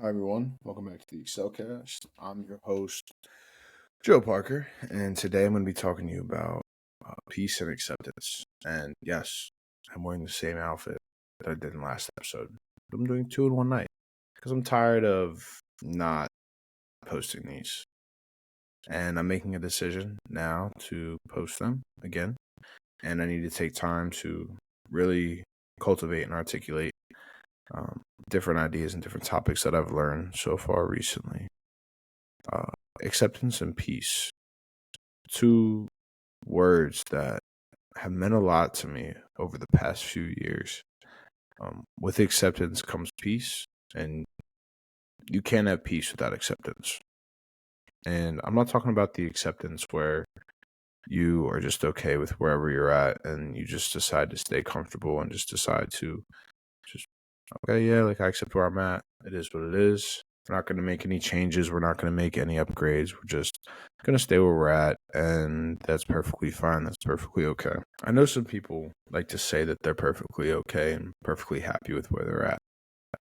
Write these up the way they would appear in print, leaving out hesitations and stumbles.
Hi, everyone. Welcome back to the Excelcast. I'm your host, Joe Parker, and today I'm going to be talking to you about peace and acceptance. And yes, I'm wearing the same outfit that I did in last episode. But I'm doing two in one night because I'm tired of not posting these. And I'm making a decision now to post them again. And I need to take time to really cultivate and articulate different ideas and different topics that I've learned so far recently. Acceptance and peace. Two words that have meant a lot to me over the past few years. With acceptance comes peace, and you can't have peace without acceptance. And I'm not talking about the acceptance where you are just okay with wherever you're at and you just decide to stay comfortable and just decide to okay, yeah, like I accept where I'm at. It is what it is. We're not going to make any changes. We're not going to make any upgrades. We're just going to stay where we're at. And that's perfectly fine. That's perfectly okay. I know some people like to say that they're perfectly okay and perfectly happy with where they're at.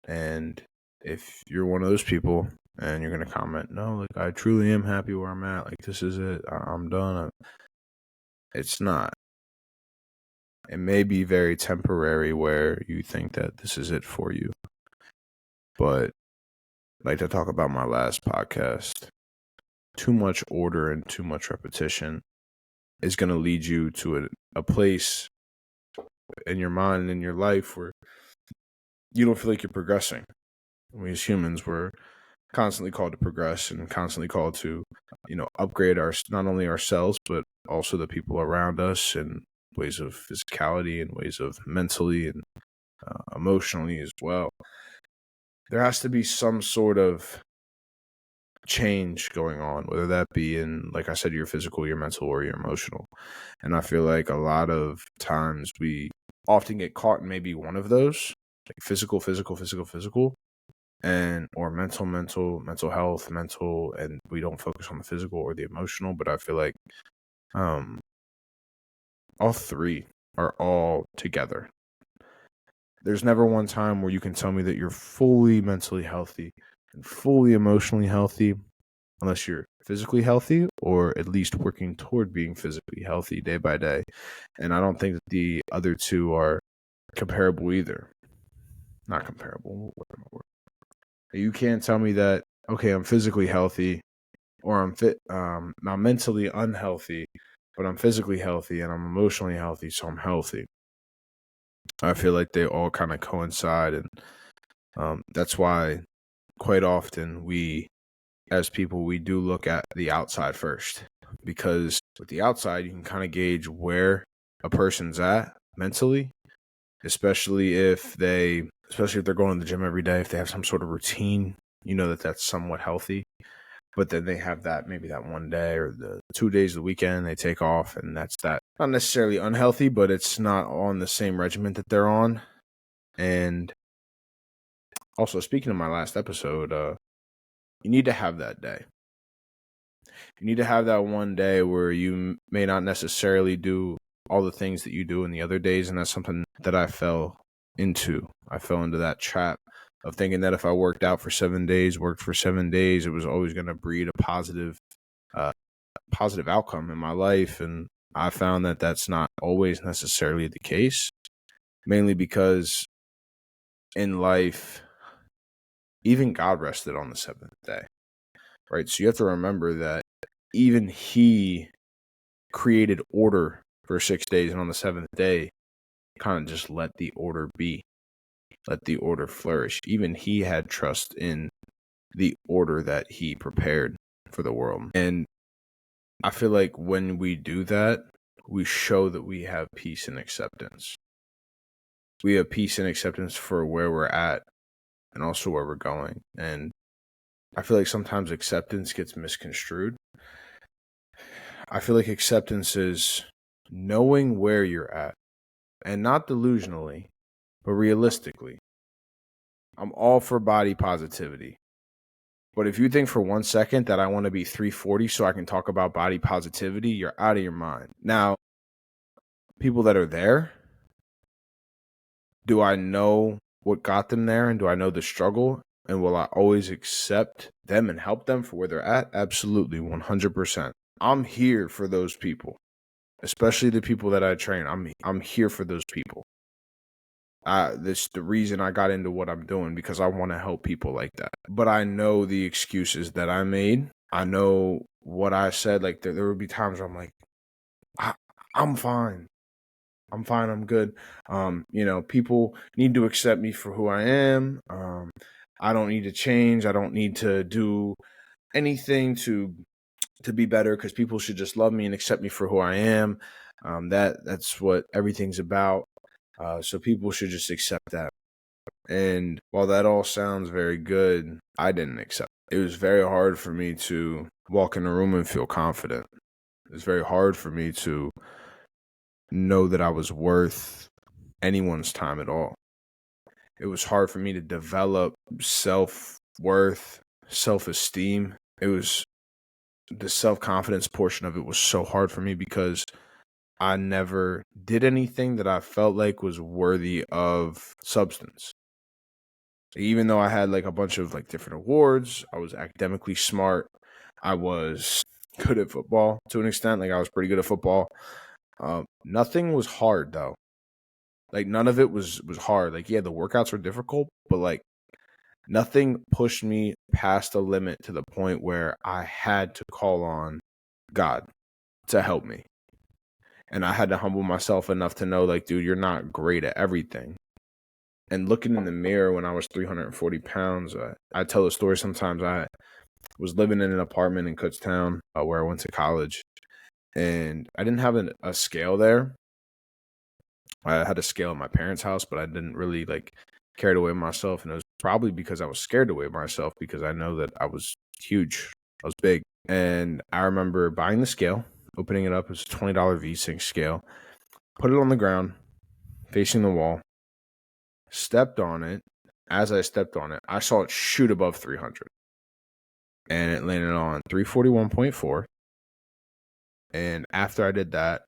And if you're one of those people and you're going to comment, no, like I truly am happy where I'm at. Like this is it. I'm done. It's not. It may be very temporary where you think that this is it for you. But like to talk about my last podcast, too much order and too much repetition is going to lead you to a place in your mind and in your life where you don't feel like you're progressing. We as humans, we're constantly called to progress and constantly called to, upgrade not only ourselves, but also the people around us in ways of physicality and ways of mentally and emotionally as well. There has to be some sort of change going on, whether that be in, like I said, your physical, your mental, or your emotional. And I feel like a lot of times we often get caught in maybe one of those, like physical, and or mental health, and we don't focus on the physical or the emotional. But I feel like all three are all together. There's never one time where you can tell me that you're fully mentally healthy and fully emotionally healthy unless you're physically healthy or at least working toward being physically healthy day by day. And I don't think that the other two are comparable either. Not comparable. You can't tell me that, okay, I'm physically healthy or I'm mentally unhealthy, but I'm physically healthy and I'm emotionally healthy, so I'm healthy. I feel like they all kind of coincide, and that's why quite often we, as people, we do look at the outside first, because with the outside, you can kind of gauge where a person's at mentally, especially if they're going to the gym every day, if they have some sort of routine, that's somewhat healthy. But then they have maybe that one day or the 2 days of the weekend they take off, and that's that. Not necessarily unhealthy, but it's not on the same regiment that they're on. And also, speaking of my last episode, you need to have that day. You need to have that one day where you may not necessarily do all the things that you do in the other days, and that's something that I fell into. I fell into that trap of thinking that if I worked for 7 days, it was always going to breed a positive outcome in my life. And I found that that's not always necessarily the case, mainly because in life, even God rested on the seventh day, right? So you have to remember that even He created order for 6 days, and on the seventh day, kind of just let the order be, let the order flourish. Even He had trust in the order that He prepared for the world. And I feel like when we do that, we show that we have peace and acceptance. We have peace and acceptance for where we're at and also where we're going. And I feel like sometimes acceptance gets misconstrued. I feel like acceptance is knowing where you're at, and not delusionally, but realistically. I'm all for body positivity. But if you think for 1 second that I want to be 340 so I can talk about body positivity, you're out of your mind. Now, people that are there, do I know what got them there, and do I know the struggle? And will I always accept them and help them for where they're at? Absolutely, 100%. I'm here for those people, especially the people that I train. I'm here for those people. This the reason I got into what I'm doing, because I want to help people like that. But I know the excuses that I made. I know what I said. Like there would be times where I'm like, I'm fine. I'm fine. I'm good. People need to accept me for who I am. I don't need to change. I don't need to do anything to be better, because people should just love me and accept me for who I am. That's what everything's about. So people should just accept that. And while that all sounds very good, I didn't accept it. It was very hard for me to walk in a room and feel confident. It was very hard for me to know that I was worth anyone's time at all. It was hard for me to develop self-worth, self-esteem. It was the self-confidence portion of it was so hard for me, because I never did anything that I felt like was worthy of substance. Even though I had like a bunch of like different awards, I was academically smart, I was good at football to an extent. Like I was pretty good at football. Nothing was hard though. Like none of it was hard. Like yeah, the workouts were difficult, but like nothing pushed me past a limit to the point where I had to call on God to help me. And I had to humble myself enough to know, like, dude, you're not great at everything. And looking in the mirror when I was 340 pounds, I tell a story sometimes. I was living in an apartment in Kutztown where I went to college. And I didn't have a scale there. I had a scale at my parents' house, but I didn't really like care to weigh myself. And it was probably because I was scared to weigh myself, because I know that I was huge. I was big. And I remember buying the scale, opening it up. It was a $20 V6 scale. Put it on the ground, facing the wall. Stepped on it. As I stepped on it, I saw it shoot above 300. And it landed on 341.4. And after I did that,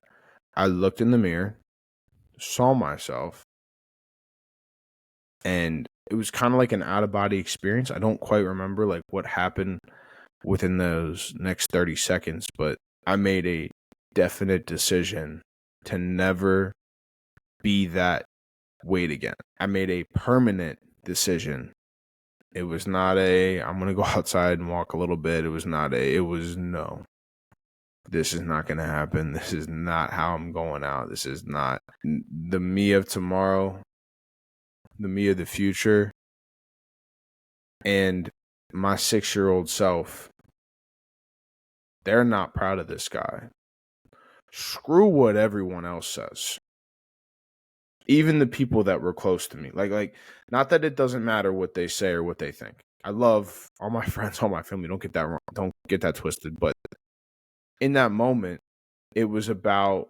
I looked in the mirror, saw myself, and it was kind of like an out-of-body experience. I don't quite remember like what happened within those next 30 seconds, but I made a definite decision to never be that weight again. I made a permanent decision. It was not I'm going to go outside and walk a little bit. It was no. This is not going to happen. This is not how I'm going out. This is not the me of tomorrow, the me of the future, and my 6-year-old self. They're not proud of this guy. Screw what everyone else says. Even the people that were close to me. Like, not that it doesn't matter what they say or what they think. I love all my friends, all my family. Don't get that wrong. Don't get that twisted. But in that moment, it was about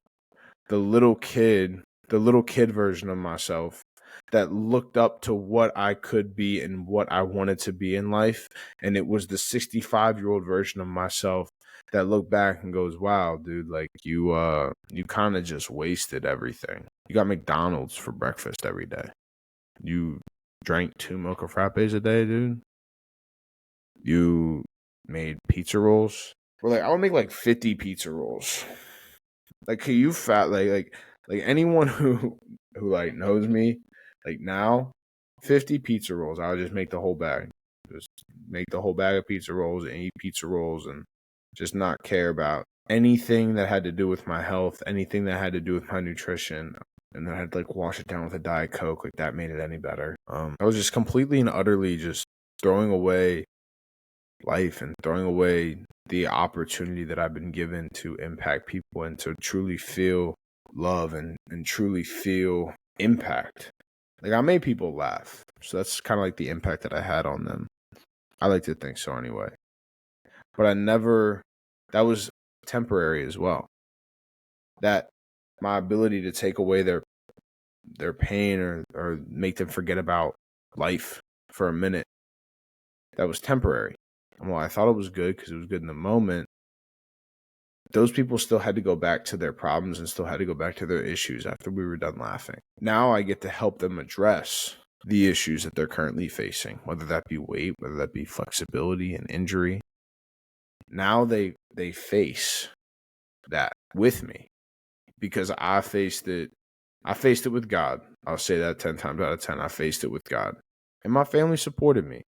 the little kid version of myself that looked up to what I could be and what I wanted to be in life. And it was the 65-year-old version of myself that looked back and goes, wow, dude, like you kind of just wasted everything. You got McDonald's for breakfast every day. You drank 2 mocha frappes a day, dude. You made pizza rolls. We're like, I would make like 50 pizza rolls. Like, can you like anyone who like knows me, like now, 50 pizza rolls. I would just make the whole bag. Just make the whole bag of pizza rolls and eat pizza rolls and just not care about anything that had to do with my health, anything that had to do with my nutrition. And then I'd like wash it down with a Diet Coke. Like that made it any better. I was just completely and utterly just throwing away life and throwing away the opportunity that I've been given to impact people and to truly feel love and truly feel impact. Like I made people laugh. So that's kind of like the impact that I had on them. I like to think so anyway. But that was temporary as well. That my ability to take away their pain or make them forget about life for a minute, that was temporary. And while I thought it was good because it was good in the moment, those people still had to go back to their problems and still had to go back to their issues after we were done laughing. Now I get to help them address the issues that they're currently facing, whether that be weight, whether that be flexibility and injury. Now they face that with me because I faced it. I faced it with God. I'll say that 10 times out of 10. I faced it with God. And my family supported me.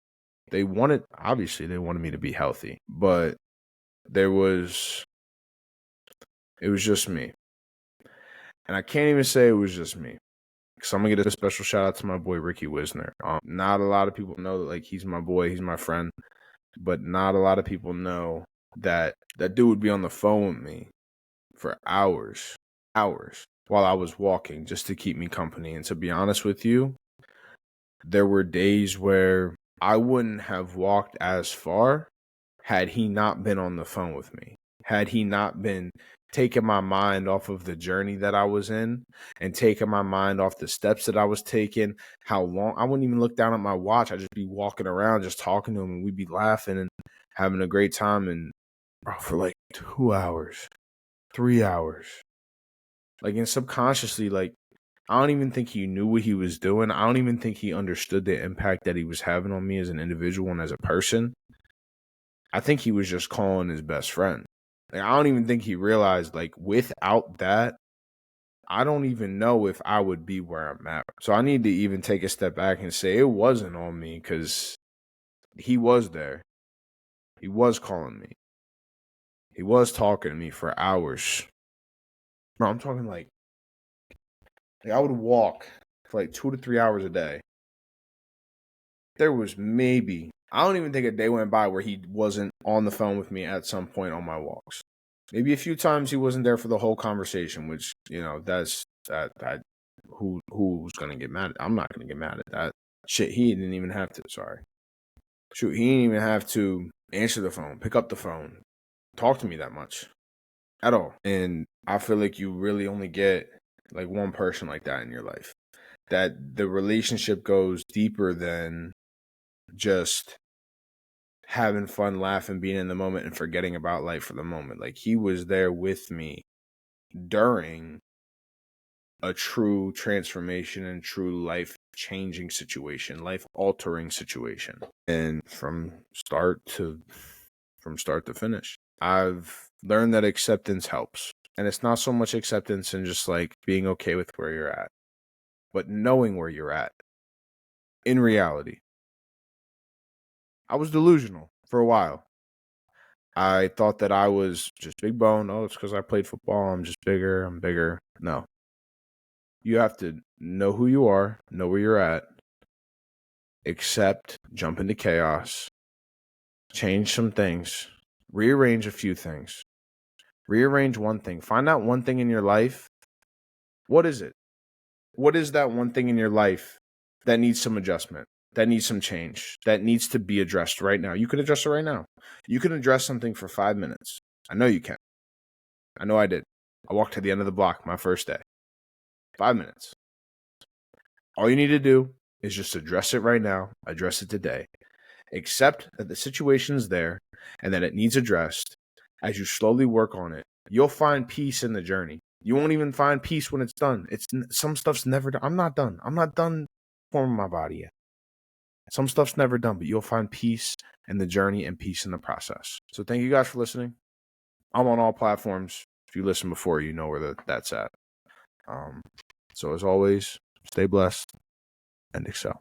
Obviously, they wanted me to be healthy, but it was just me. And I can't even say it was just me. So I'm going to get a special shout out to my boy, Ricky Wisner. Not a lot of people know that, like, he's my boy, he's my friend, but not a lot of people know that dude would be on the phone with me for hours, while I was walking just to keep me company. And to be honest with you, there were days where I wouldn't have walked as far had he not been on the phone with me, had he not been taking my mind off of the journey that I was in and taking my mind off the steps that I was taking, how long. I wouldn't even look down at my watch. I'd just be walking around, just talking to him, and we'd be laughing and having a great time. And for like 2 hours, 3 hours, like, and subconsciously, like, I don't even think he knew what he was doing. I don't even think he understood the impact that he was having on me as an individual and as a person. I think he was just calling his best friend. Like, I don't even think he realized, like, without that, I don't even know if I would be where I'm at. So I need to even take a step back and say it wasn't on me, because he was there. He was calling me. He was talking to me for hours. Bro, I'm talking like I would walk for like 2 to 3 hours a day. There was maybe, I don't even think a day went by where he wasn't on the phone with me at some point on my walks. Maybe a few times he wasn't there for the whole conversation, which, that's that who's gonna get mad at? I'm not gonna get mad at that. Shit, he didn't even have to, he didn't even have to answer the phone, pick up the phone, talk to me that much at all. And I feel like you really only get like one person like that in your life, that the relationship goes deeper than just having fun, laughing, being in the moment, and forgetting about life for the moment. Like, he was there with me during a true transformation and true life changing situation, life altering situation. And from start to finish, I've learned that acceptance helps. And it's not so much acceptance and just like being okay with where you're at, but knowing where you're at in reality. I was delusional for a while. I thought that I was just big bone. Oh, it's because I played football. I'm just bigger. I'm bigger. No. You have to know who you are, know where you're at, accept, jump into chaos, change some things, rearrange a few things, rearrange one thing. Find out one thing in your life. What is it? What is that one thing in your life that needs some adjustment, that needs some change, that needs to be addressed right now? You can address it right now. You can address something for 5 minutes. I know you can. I know I did. I walked to the end of the block my first day. 5 minutes. All you need to do is just address it right now, address it today. Accept that the situation's there and that it needs addressed. As you slowly work on it, you'll find peace in the journey. You won't even find peace when it's done. Some stuff's never done. I'm not done. I'm not done forming my body yet. Some stuff's never done, but you'll find peace in the journey and peace in the process. So thank you guys for listening. I'm on all platforms. If you listened before, you know where that's at. So as always, stay blessed and excel.